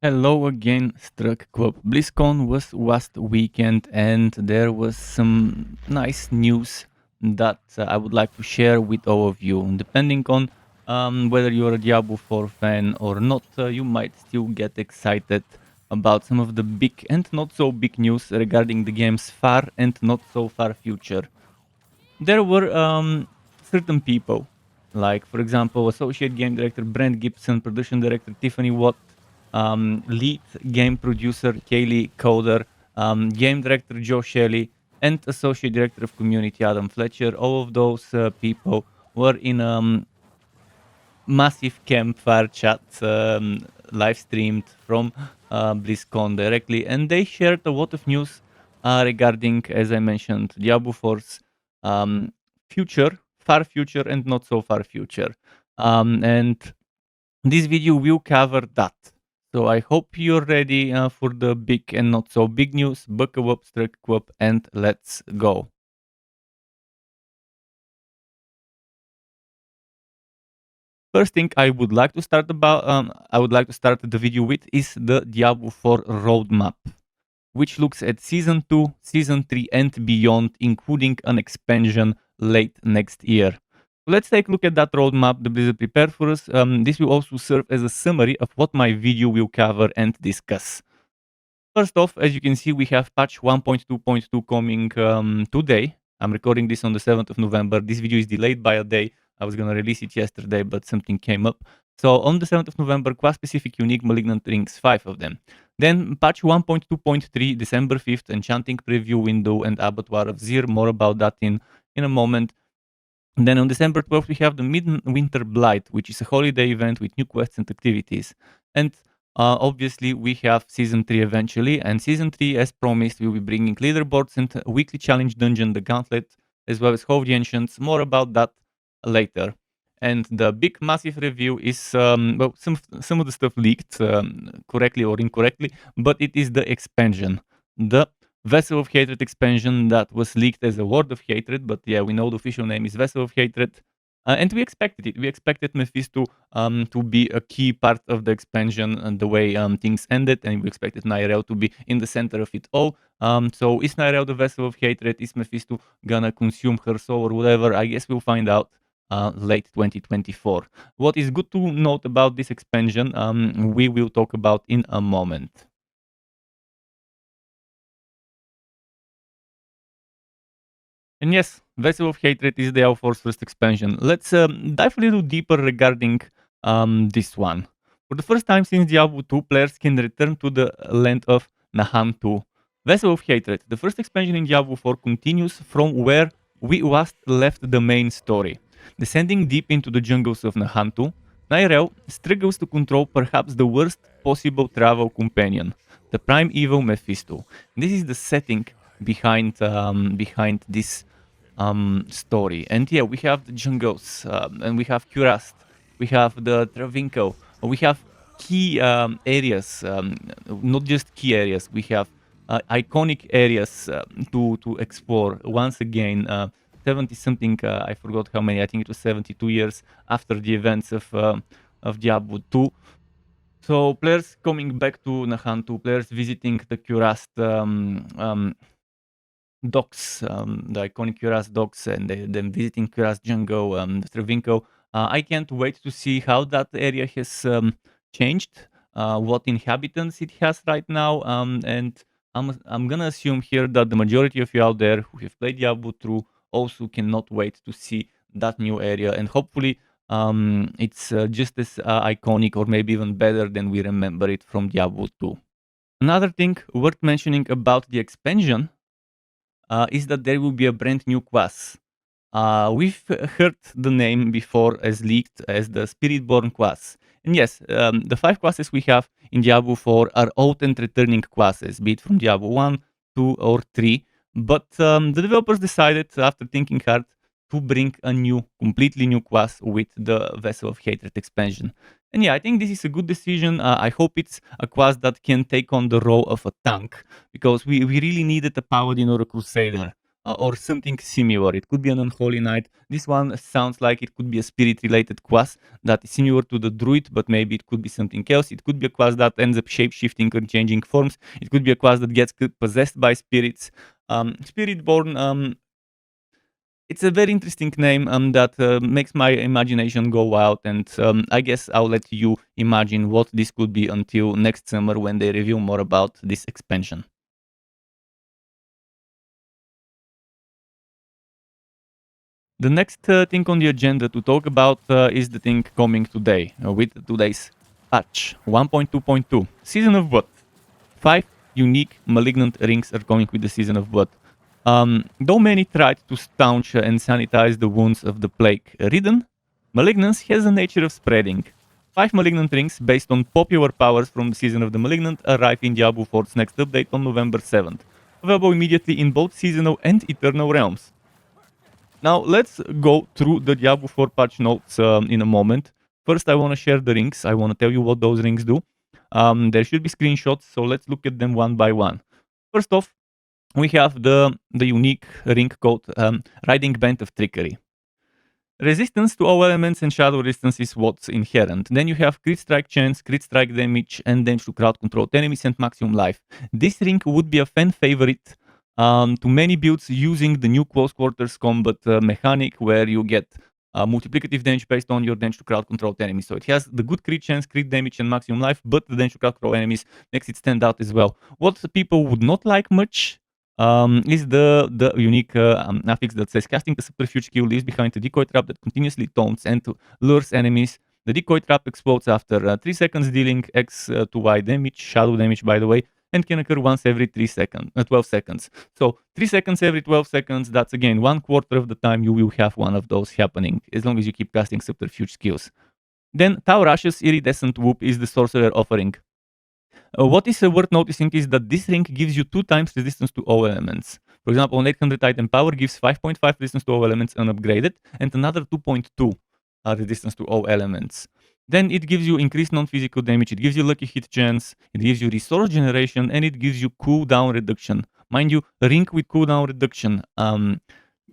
Hello again, Struck Club. BlizzCon was last weekend and there was some nice news that I would like to share with all of you. Depending on whether you're a Diablo 4 fan or not, you might still get excited about some of the big and not so big news regarding the game's far and not so far future. There were certain people, like for example, Associate Game Director Brent Gibson, Production Director Tiffany Watt, Lead Game Producer Kaylee Coder, Game Director Joe Shelley, and Associate Director of Community Adam Fletcher. All of those people were in massive campfire chat live streamed from BlizzCon directly, and they shared a lot of news regarding, as I mentioned, Diablo 4's um, future, far future, and not so far future. And this video will cover that. So I hope you're ready for the big and not so big news. Buckle up, strike up, and let's go. First thing I would like to start the video with is the Diablo 4 roadmap, which looks at Season 2, Season 3 and beyond, including an expansion late next year. Let's take a look at that roadmap the Blizzard prepared for us. This will also serve as a summary of what my video will cover and discuss. First off, as you can see, we have patch 1.2.2 coming today. I'm recording this on the 7th of November. This video is delayed by a day. I was going to release it yesterday, but something came up. So on the 7th of November, class-specific unique Malignant rings, 5 of them. Then patch 1.2.3, December 5th, Enchanting Preview Window and Abattoir of Zir. More about that in a moment. And then on December 12th, we have the Midwinter Blight, which is a holiday event with new quests and activities. And obviously, we have Season 3 eventually. And Season 3, as promised, will be bringing leaderboards and a weekly challenge dungeon, the Gauntlet, as well as Hove the Ancients. More about that later. And the big, massive review is, well, some of the stuff leaked correctly or incorrectly, but it is the expansion. The Vessel of Hatred expansion that was leaked as a Word of Hatred, but yeah, we know the official name is Vessel of Hatred. And we expected it. We expected Mephisto to be a key part of the expansion and the way things ended, and we expected Nyrel to be in the center of it all. So is Nyrel the Vessel of Hatred? Is Mephisto gonna consume her soul or whatever? I guess we'll find out late 2024. What is good to note about this expansion, we will talk about in a moment. And yes, Vessel of Hatred is the L4's first expansion. Let's dive a little deeper regarding this one. For the first time since Diablo 2, players can return to the land of Nahantu. Vessel of Hatred, the first expansion in Diablo 4, continues from where we last left the main story. Descending deep into the jungles of Nahantu, Nyrel struggles to control perhaps the worst possible travel companion, the prime evil Mephisto. This is the setting behind this story. And yeah, we have the jungles, and we have Kurast, we have the Travinko, we have key areas, not just key areas, we have iconic areas to explore. Once again, 70 something, I forgot how many, I think it was 72 years after the events of Diablo 2. So players coming back to Nahantu, players visiting the Kurast docks, the iconic Kurast docks, and then visiting Kurast jungle, Stravinko. I can't wait to see how that area has changed, what inhabitants it has right now, and I'm gonna assume here that the majority of you out there who have played Diablo 2 also cannot wait to see that new area, and hopefully it's just as iconic or maybe even better than we remember it from Diablo 2. Another thing worth mentioning about the expansion is that there will be a brand new class. We've heard the name before as leaked as the Spiritborn class. And yes, the 5 classes we have in Diablo 4 are old and returning classes, be it from Diablo 1, 2, or 3. But the developers decided, after thinking hard, to bring a completely new class with the Vessel of Hatred expansion. And yeah, I think this is a good decision. I hope it's a class that can take on the role of a tank, because we really needed a paladin or a crusader or something similar. It could be an Unholy Knight. This one sounds like it could be a spirit-related class that is similar to the Druid, but maybe it could be something else. It could be a class that ends up shape-shifting or changing forms. It could be a class that gets possessed by spirits. Spiritborn, it's a very interesting name that makes my imagination go wild, and I guess I'll let you imagine what this could be until next summer when they reveal more about this expansion. The next thing on the agenda to talk about is the thing coming today with today's patch 1.2.2. Season of Blood. 5 unique Malignant rings are coming with the Season of Blood. Though many tried to staunch and sanitize the wounds of the plague-ridden, Malignance has a nature of spreading. 5 Malignant rings based on popular powers from the Season of the Malignant arrive in Diablo IV's next update on November 7th, available immediately in both Seasonal and Eternal realms. Now let's go through the Diablo 4 patch notes in a moment. First, I want to share the rings. I want to tell you what those rings do. There should be screenshots, so let's look at them one by one. First off, we have the unique ring called Riding Band of Trickery. Resistance to all elements and shadow resistance is what's inherent. Then you have crit strike chance, crit strike damage, and damage to crowd controlled enemies and maximum life. This ring would be a fan favorite to many builds using the new close quarters combat mechanic where you get multiplicative damage based on your damage to crowd controlled enemies. So it has the good crit chance, crit damage, and maximum life, but the damage to crowd controlled enemies makes it stand out as well. What people would not like much is the unique affix that says casting a subterfuge skill leaves behind a decoy trap that continuously taunts and lures enemies. The decoy trap explodes after 3 seconds, dealing X to Y damage, shadow damage by the way, and can occur once every 12 seconds. So 3 seconds every 12 seconds, that's again 1/4 of the time you will have one of those happening, as long as you keep casting subterfuge skills. Then Taurash's Iridescent Whoop is the sorcerer offering. What is worth noticing is that this ring gives you 2 times resistance to all elements. For example, on 800 item power gives 5.5 resistance to all elements unupgraded, and another 2.2 resistance to all elements. Then it gives you increased non-physical damage, it gives you lucky hit chance, it gives you resource generation, and it gives you cooldown reduction. Mind you, a ring with cooldown reduction.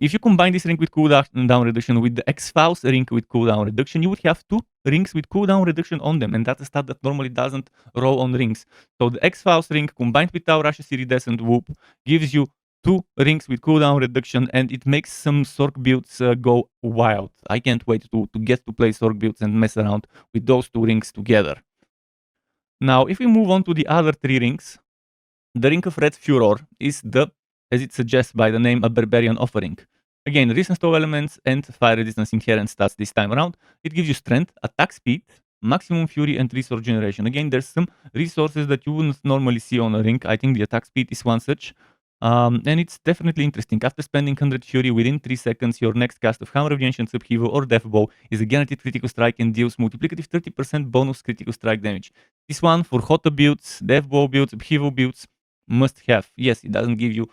If you combine this ring with cooldown reduction with the X-Files ring with cooldown reduction, you would have 2 rings with cooldown reduction on them, and that's a stat that normally doesn't roll on rings. So the X-Files ring combined with Taurash's Iridescent Whoop gives you 2 rings with cooldown reduction, and it makes some Sorc builds go wild. I can't wait to get to play Sorc builds and mess around with those 2 rings together. Now, if we move on to the other 3 rings, the Ring of Red Furor is as it suggests by the name, a barbarian offering. Again, resistance to all elements and fire resistance inherent stats this time around. It gives you strength, attack speed, maximum fury, and resource generation. Again, there's some resources that you wouldn't normally see on a ring. I think the attack speed is one such. And it's definitely interesting. After spending 100 fury within 3 seconds, your next cast of Hammer of the Ancient Upheaval or Death Bow is a guaranteed critical strike and deals multiplicative 30% bonus critical strike damage. This one for Hota builds, Death Bow builds, Upheaval builds, must have. Yes, it doesn't give you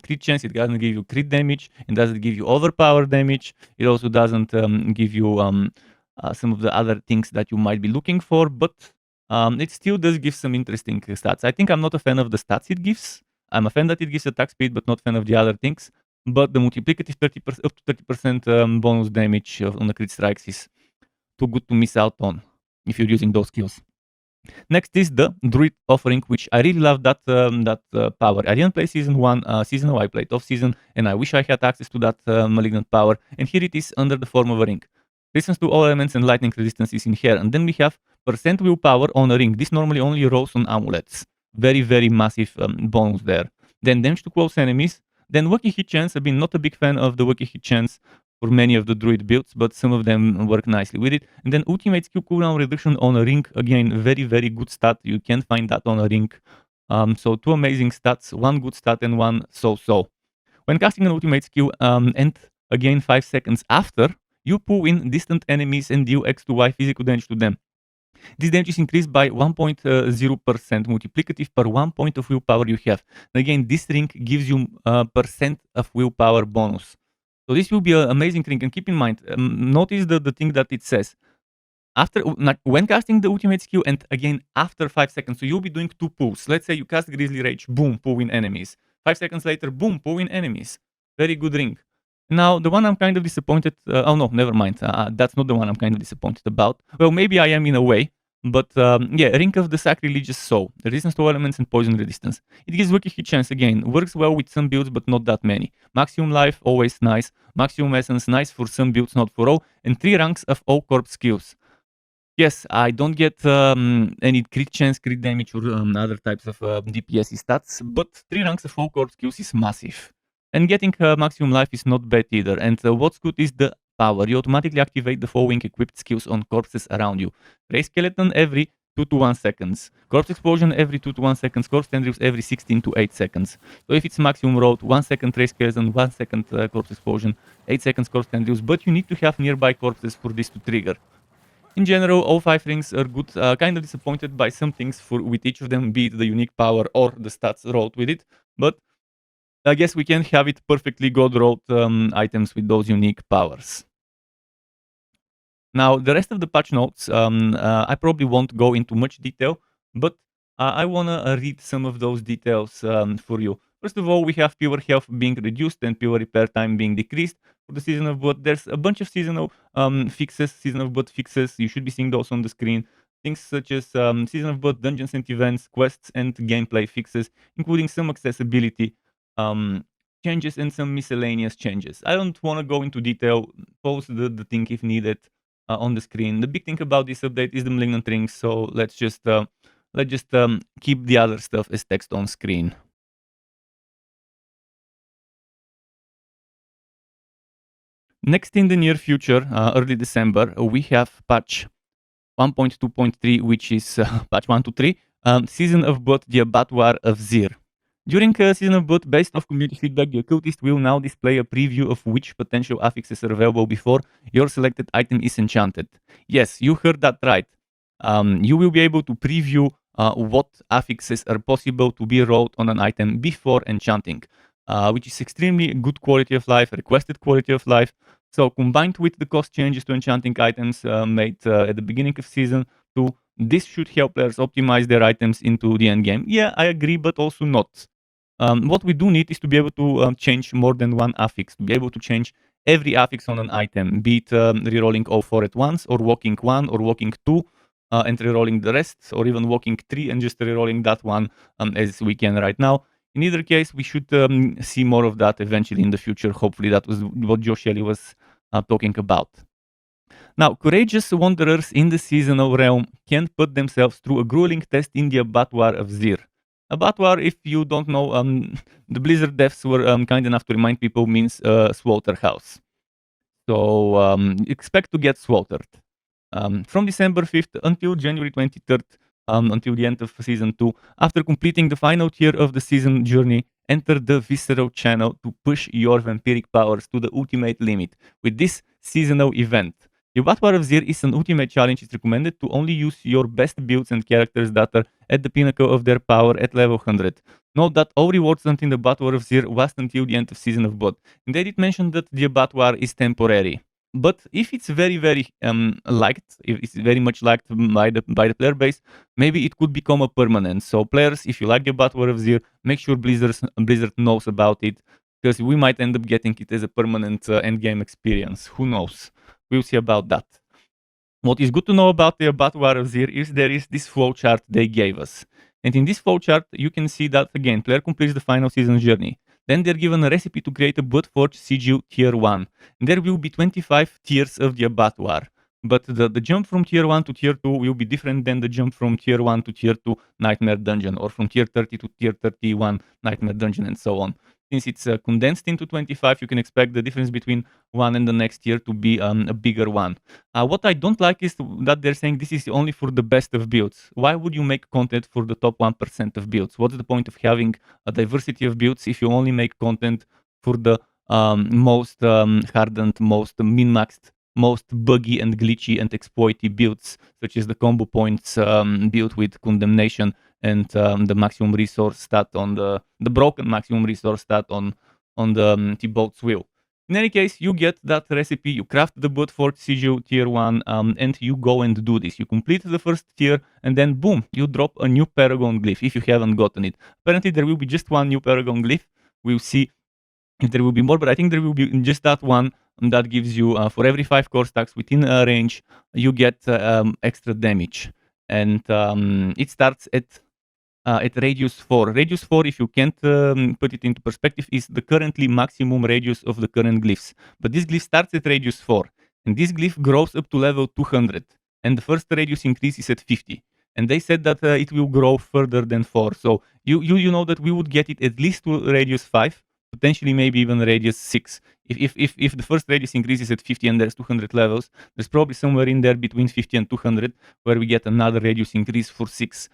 crit chance, it doesn't give you crit damage, it doesn't give you overpower damage, it also doesn't give you some of the other things that you might be looking for, but it still does give some interesting stats. I think I'm not a fan of the stats it gives. I'm a fan that it gives attack speed, but not a fan of the other things. But the multiplicative 30% up to 30% bonus damage on the crit strikes is too good to miss out on if you're using those skills. Next is the Druid offering, which I really love that power. I didn't play Season 1, Season 2, I played off-season, and I wish I had access to that Malignant power, and here it is under the form of a ring. Resistance to all elements and lightning resistance is inherent. And then we have percent willpower on a ring. This normally only rolls on amulets. Very, very massive bonus there. Then damage to close enemies. Then Wacky Hit Chance. I've been not a big fan of the Wacky Hit Chance for many of the Druid builds, but some of them work nicely with it. And then Ultimate Skill cooldown reduction on a ring. Again, very, very good stat. You can find that on a ring. So 2 amazing stats, 1 good stat and 1 so-so. When casting an Ultimate Skill, and again 5 seconds after, you pull in distant enemies and deal X to Y physical damage to them. This damage is increased by 1.0% multiplicative per 1 point of willpower you have. And again, this ring gives you percent of willpower bonus. So this will be an amazing ring. And keep in mind, notice the thing that it says. When casting the ultimate skill, and again after 5 seconds, so you'll be doing 2 pulls. Let's say you cast Grizzly Rage, boom, pull in enemies. 5 seconds later, boom, pull in enemies. Very good ring. Now, the one I'm kind of disappointed... oh no, never mind. That's not the one I'm kind of disappointed about. Well, maybe I am in a way. But yeah, Ring of the Sacrilegious Soul. Resistance to elements and poison resistance. It gives Wiki hit chance again. Works well with some builds, but not that many. Maximum life, always nice. Maximum essence, nice for some builds, not for all. And 3 ranks of all corp skills. Yes, I don't get any crit chance, crit damage, or other types of DPS stats, but 3 ranks of all core skills is massive. And getting maximum life is not bad either. And what's good is the power. You automatically activate the following equipped skills on corpses around you. Ray Skeleton every 2 to 1 seconds. Corpse Explosion every 2 to 1 seconds. Corpse Tendrils every 16 to 8 seconds. So if it's maximum road, 1 second Ray Skeleton, 1 second Corpse Explosion, 8 seconds Corpse Tendrils, but you need to have nearby corpses for this to trigger. In general, all 5 rings are good. Kind of disappointed by some things with each of them, be it the unique power or the stats rolled with it. But I guess we can have it perfectly god rolled items with those unique powers. Now, the rest of the patch notes, I probably won't go into much detail, but I want to read some of those details for you. First of all, we have pure health being reduced and pure repair time being decreased. For the Season of Blood, there's a bunch of seasonal fixes, Season of Blood fixes. You should be seeing those on the screen. Things such as Season of Blood dungeons and events, quests, and gameplay fixes, including some accessibility changes and some miscellaneous changes. I don't want to go into detail. Post the thing if needed on the screen. The big thing about this update is the Malignant rings, so let's just keep the other stuff as text on screen. Next, in the near future, early December, we have patch 1.2.3, which is patch 1.2.3, Season of Blood, the Abattoir of Zir. During Season of Blood, based off community feedback, the occultist will now display a preview of which potential affixes are available before your selected item is enchanted. Yes, you heard that right. You will be able to preview what affixes are possible to be rolled on an item before enchanting, which is extremely good quality of life, requested quality of life. So combined with the cost changes to enchanting items made at the beginning of Season 2, this should help players optimize their items into the end game. Yeah, I agree, but also not. What we do need is to be able to change more than one affix, to be able to change every affix on an item, be it rerolling all 4 at once, or walking 1, or walking 2, and rerolling the rest, or even walking 3 and just rerolling that one as we can right now. In either case, we should see more of that eventually in the future. Hopefully that was what Joe Shelley was talking about. Now, courageous wanderers in the seasonal realm can put themselves through a grueling test in the Abattoir of Zir. Abattoir, if you don't know, the Blizzard devs were kind enough to remind people, means slaughterhouse. So expect to get slaughtered. From December 5th until January 23rd, until the end of Season 2, after completing the final tier of the season journey, enter the Visceral channel to push your vampiric powers to the ultimate limit with this seasonal event. The Abattoir of Zir is an ultimate challenge. It's recommended to only use your best builds and characters that are at the pinnacle of their power at level 100. Note that all rewards until the Abattoir of Zir last until the end of Season of Blood. And they did mention that the Abattoir is temporary. But if it's very liked, if it's very much liked by the player base, maybe it could become a permanent. So players, if you like the Abattoir of Zir, make sure Blizzard knows about it, because we might end up getting it as a permanent endgame experience. Who knows? We'll see about that. What is good to know about the Abattoir of Zir is there is this flowchart they gave us. And in this flowchart, you can see that, again, player completes the final season journey. Then they're given a recipe to create a Bloodforge Sigil Tier 1. And there will be 25 tiers of the Abattoir. But the jump from Tier 1 to Tier 2 will be different than the jump from Tier 1 to Tier 2 Nightmare Dungeon, or from Tier 30 to Tier 31 Nightmare Dungeon, and so on. Since it's condensed into 25, you can expect the difference between one and the next tier to be a bigger one. What I don't like is that they're saying this is only for the best of builds. Why would you make content for the top 1% of builds? What's the point of having a diversity of builds if you only make content for the most hardened, most min-maxed, most buggy and glitchy and exploity builds, such as the combo points build with Condemnation and the maximum resource stat on the broken maximum resource stat on the T-Bolt's Will. In any case, you get that recipe, you craft the Bloodforge Sigil Tier 1, and you go and do this. You complete the first tier, and then boom, you drop a new Paragon Glyph if you haven't gotten it. Apparently, there will be just one new Paragon Glyph. We'll see if there will be more, but I think there will be just that one that gives you for every 5 core stacks within range, you get extra damage, and it starts at radius 4. Radius 4, if you can't put it into perspective, is the currently maximum radius of the current glyphs. But this glyph starts at radius 4, and this glyph grows up to level 200, and the first radius increase is at 50. And they said that it will grow further than 4. So you know that we would get it at least to radius 5, potentially maybe even radius 6. If the first radius increases at 50 and there's 200 levels, there's probably somewhere in there between 50 and 200 where we get another radius increase for 6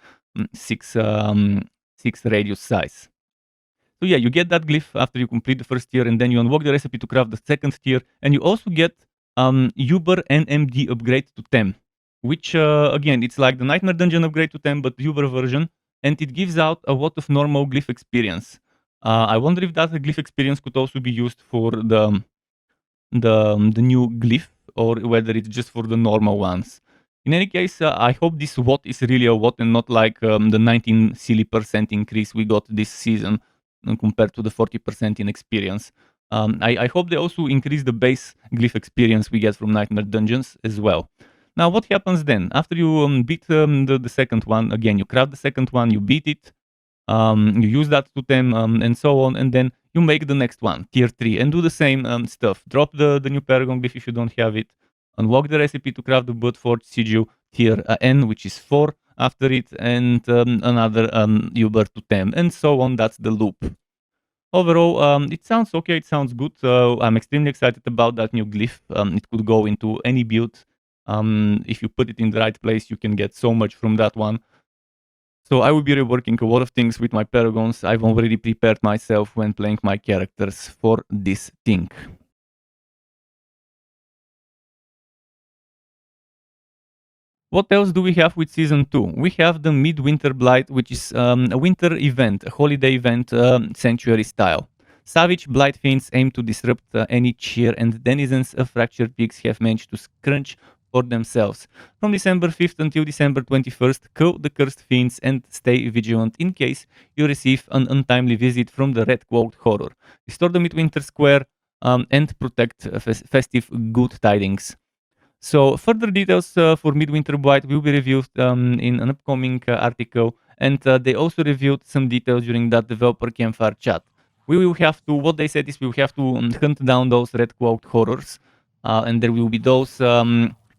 radius size. So yeah, you get that glyph after you complete the first tier, and then you unlock the recipe to craft the second tier, and you also get Uber NMD upgrade to 10, which again, it's like the Nightmare Dungeon upgrade to 10, but Uber version, and it gives out a lot of normal glyph experience. I wonder if that glyph experience could also be used for the new glyph, or whether it's just for the normal ones. In any case, I hope this watt is really a watt and not like the 19 silly percent increase we got this season compared to the 40% in experience. I hope they also increase the base glyph experience we get from Nightmare Dungeons as well. Now, what happens then? After you beat the second one, again, you craft the second one, you beat it, you use that to them, and so on, and then you make the next one, tier 3, and do the same stuff. Drop the new Paragon glyph if you don't have it, unlock the recipe to craft the Bloodforged Sigil, tier N, which is 4 after it, and another Uber to 10, and so on. That's the loop. Overall, it sounds okay, it sounds good. I'm extremely excited about that new glyph. It could go into any build. If you put it in the right place, you can get so much from that one. So I will be reworking a lot of things with my Paragons. I've already prepared myself when playing my characters for this thing. What else do we have with Season 2? We have the Midwinter Blight, which is a winter event, a holiday event, sanctuary style. Savage Blight Fiends aim to disrupt any cheer, and denizens of Fractured Peaks have managed to scrunch for themselves. From December 5th until December 21st, kill the cursed fiends and stay vigilant in case you receive an untimely visit from the Red Cloaked Horror. Restore the Midwinter Square and protect festive good tidings. So further details for Midwinter Blight will be reviewed in an upcoming article, and they also revealed some details during that developer campfire chat. We will have to, what they said is we will have to hunt down those Red Cloaked Horrors, and there will be those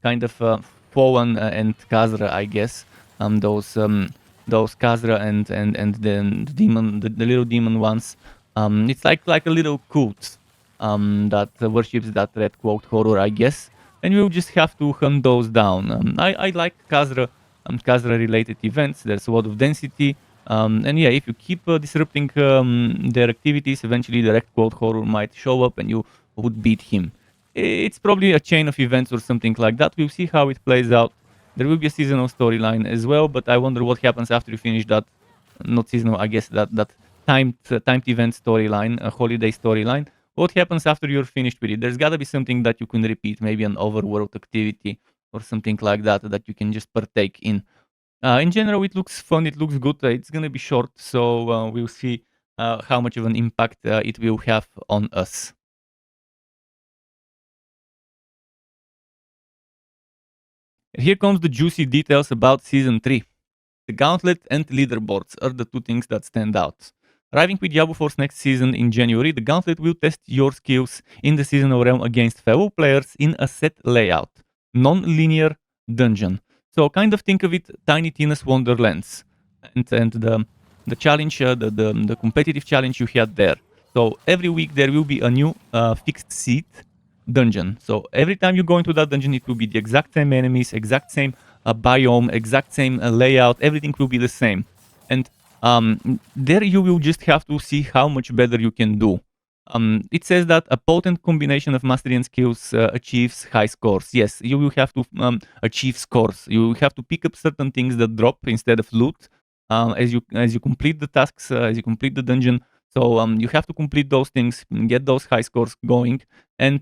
kind of Fallen and Khazra, I guess, those Khazra and the demon, the little demon ones. It's like a little cult that worships that Red Cloaked Horror, I guess. And we'll just have to hunt those down. I like Khazra related events. There's a lot of density. And yeah, if you keep disrupting their activities, eventually the Red Cloaked Horror might show up and you would beat him. It's probably a chain of events or something like that. We'll see how it plays out. There will be a seasonal storyline as well, but I wonder what happens after you finish that, not seasonal, I guess that timed event storyline, a holiday storyline. What happens after you're finished with it? There's gotta be something that you can repeat, maybe an overworld activity or something like that you can just partake in. In general, it looks fun, it looks good. It's gonna be short, so we'll see how much of an impact it will have on us. Here comes the juicy details about Season 3. The Gauntlet and Leaderboards are the two things that stand out. Arriving with Diablo 4's next season in January, the Gauntlet will test your skills in the seasonal realm against fellow players in a set layout, non-linear dungeon. So kind of think of it Tiny Tina's Wonderlands, and the challenge, the competitive challenge you had there. So every week there will be a new fixed seat dungeon. So every time you go into that dungeon, it will be the exact same enemies, exact same biome, exact same layout. Everything will be the same, and there you will just have to see how much better you can do. It says that a potent combination of mastery and skills achieves high scores. Yes, you will have to achieve scores. You will have to pick up certain things that drop instead of loot as you complete the tasks, as you complete the dungeon. So you have to complete those things, get those high scores going, and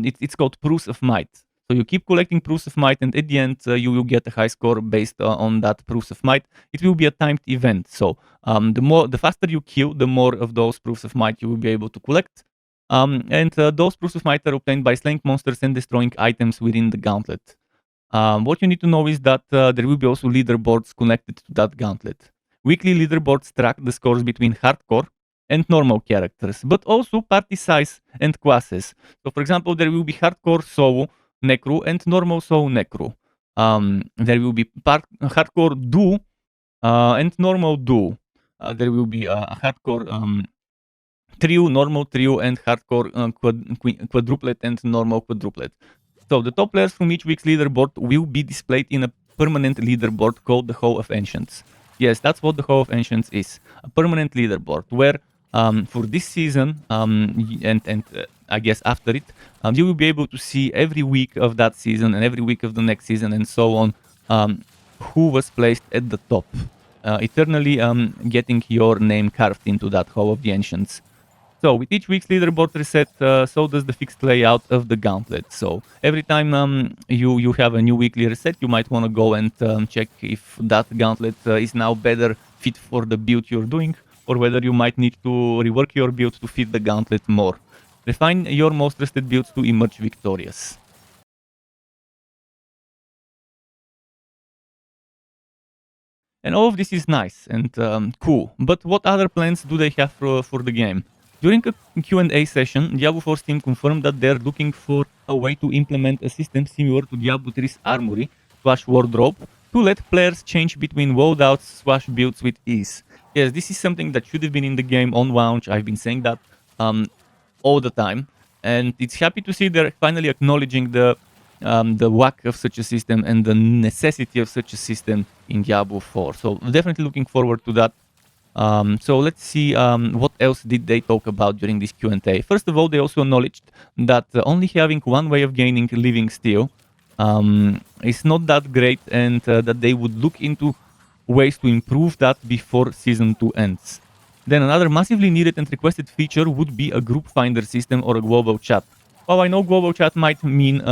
it's called Proofs of Might. So you keep collecting Proofs of Might, and at the end you will get a high score based on that Proofs of Might. It will be a timed event, so the faster you kill, the more of those Proofs of Might you will be able to collect. Those proofs of might are obtained by slaying monsters and destroying items within the Gauntlet. What you need to know is that there will be also leaderboards connected to that Gauntlet. Weekly leaderboards track the scores between hardcore and normal characters, but also party size and classes. So, for example, there will be hardcore Soul Necro and normal Soul Necro. There will be hardcore Duo and normal Duo. There will be a hardcore trio, normal trio, and hardcore quadruplet and normal quadruplet. So the top players from each week's leaderboard will be displayed in a permanent leaderboard called the Hall of Ancients. Yes, that's what the Hall of Ancients is. A permanent leaderboard where for this season and I guess after it, you will be able to see every week of that season and every week of the next season and so on who was placed at the top. Eternally getting your name carved into that Hall of the Ancients. So with each week's leaderboard reset, so does the fixed layout of the Gauntlet. So every time you have a new weekly reset, you might want to go and check if that Gauntlet is now better fit for the build you're doing, or whether you might need to rework your build to fit the Gauntlet more. Refine your most trusted builds to emerge victorious. And all of this is nice and cool, but what other plans do they have for the game? During a Q&A session, Diablo 4's team confirmed that they're looking for a way to implement a system similar to Diablo 3's Armory / Wardrobe to let players change between loadouts / builds with ease. Yes, this is something that should have been in the game on launch. I've been saying that all the time, and it's happy to see they're finally acknowledging the lack of such a system and the necessity of such a system in Diablo 4. So definitely looking forward to that. So let's see what else did they talk about during this Q&A. First of all, they also acknowledged that only having one way of gaining living steel is not that great, and that they would look into ways to improve that before Season 2 ends. Then another massively needed and requested feature would be a group finder system or a global chat. While I know global chat might mean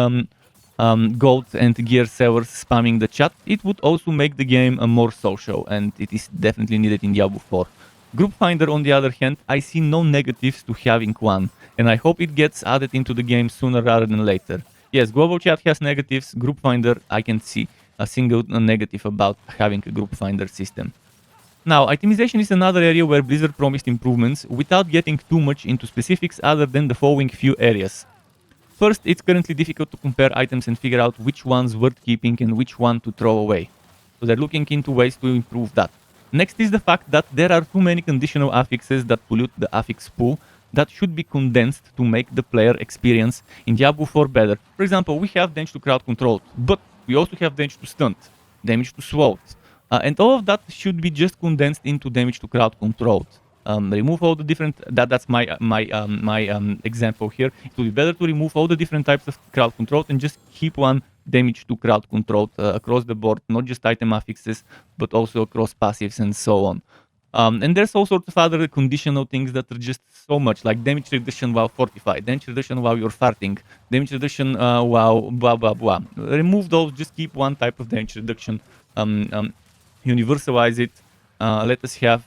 gold and gear sellers spamming the chat, it would also make the game more social, and it is definitely needed in Diablo 4. Group Finder, on the other hand, I see no negatives to having one, and I hope it gets added into the game sooner rather than later. Yes, global chat has negatives. Group Finder, I can see a single negative about having a Group Finder system. Now, itemization is another area where Blizzard promised improvements without getting too much into specifics other than the following few areas. First, it's currently difficult to compare items and figure out which one's worth keeping and which one to throw away. So they're looking into ways to improve that. Next is the fact that there are too many conditional affixes that pollute the affix pool that should be condensed to make the player experience in Diablo 4 better. For example, we have damage to crowd control, but we also have damage to stunt, damage to sword. And all of that should be just condensed into damage to crowd control. Remove all the different, that's my example here. It would be better to remove all the different types of crowd control and just keep one damage to crowd control across the board, not just item affixes, but also across passives and so on. And there's all sorts of other conditional things that are just so much, like damage reduction while fortified, damage reduction while you're farting, damage reduction while blah blah blah. Remove those, just keep one type of damage reduction, universalize it, let us have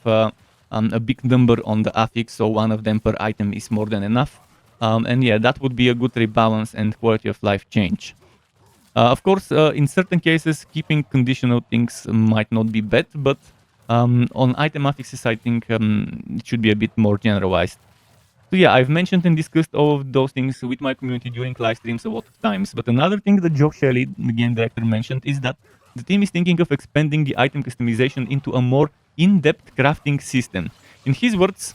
a big number on the affix, so one of them per item is more than enough. And yeah, that would be a good rebalance and quality of life change. Of course, in certain cases, keeping conditional things might not be bad, but on item affixes, I think it should be a bit more generalized. So yeah, I've mentioned and discussed all of those things with my community during live streams a lot of times. But another thing that Joe Shelley, the game director, mentioned is that the team is thinking of expanding the item customization into a more in-depth crafting system. In his words,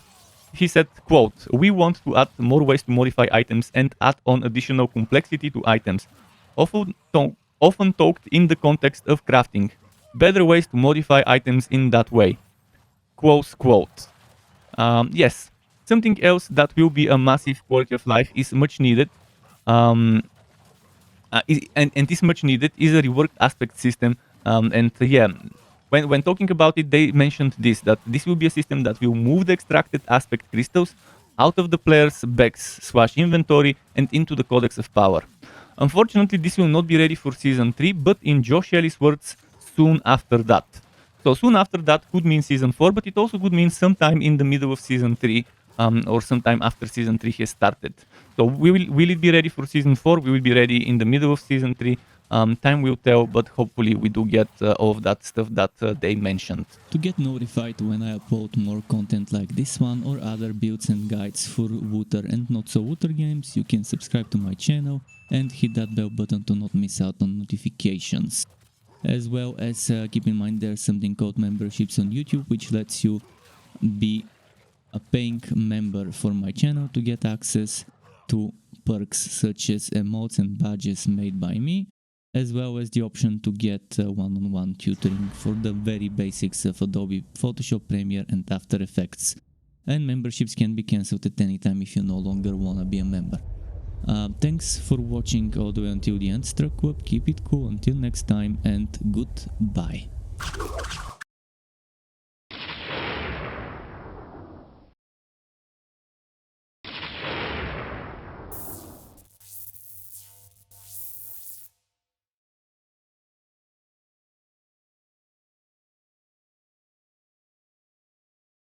he said, quote, "We want to add more ways to modify items and add on additional complexity to items, often talked in the context of crafting. Better ways to modify items in that way." Close quote. Yes, something else that will be a massive quality of life is much needed. And this much needed is a reworked aspect system. Yeah, when talking about it, they mentioned that this will be a system that will move the extracted aspect crystals out of the player's bags / inventory and into the Codex of Power. Unfortunately, this will not be ready for Season 3, but in Joe Shelley's words, soon after that. So soon after that could mean Season 4, but it also could mean sometime in the middle of Season 3, or sometime after season 3 has started. So will it be ready for season 4? We will be ready in the middle of season 3. Time will tell, but hopefully we do get all of that stuff that they mentioned. To get notified when I upload more content like this one or other builds and guides for Wooter and not so Wooter games, you can subscribe to my channel and hit that bell button to not miss out on notifications. As well as keep in mind there's something called memberships on YouTube, which lets you be a paying member for my channel to get access to perks such as emotes and badges made by me, as well as the option to get one-on-one tutoring for the very basics of Adobe Photoshop, Premiere and After Effects. And memberships can be cancelled at any time if you no longer wanna be a member. Thanks for watching all the way until the end, Struck Web. Keep it cool until next time and goodbye.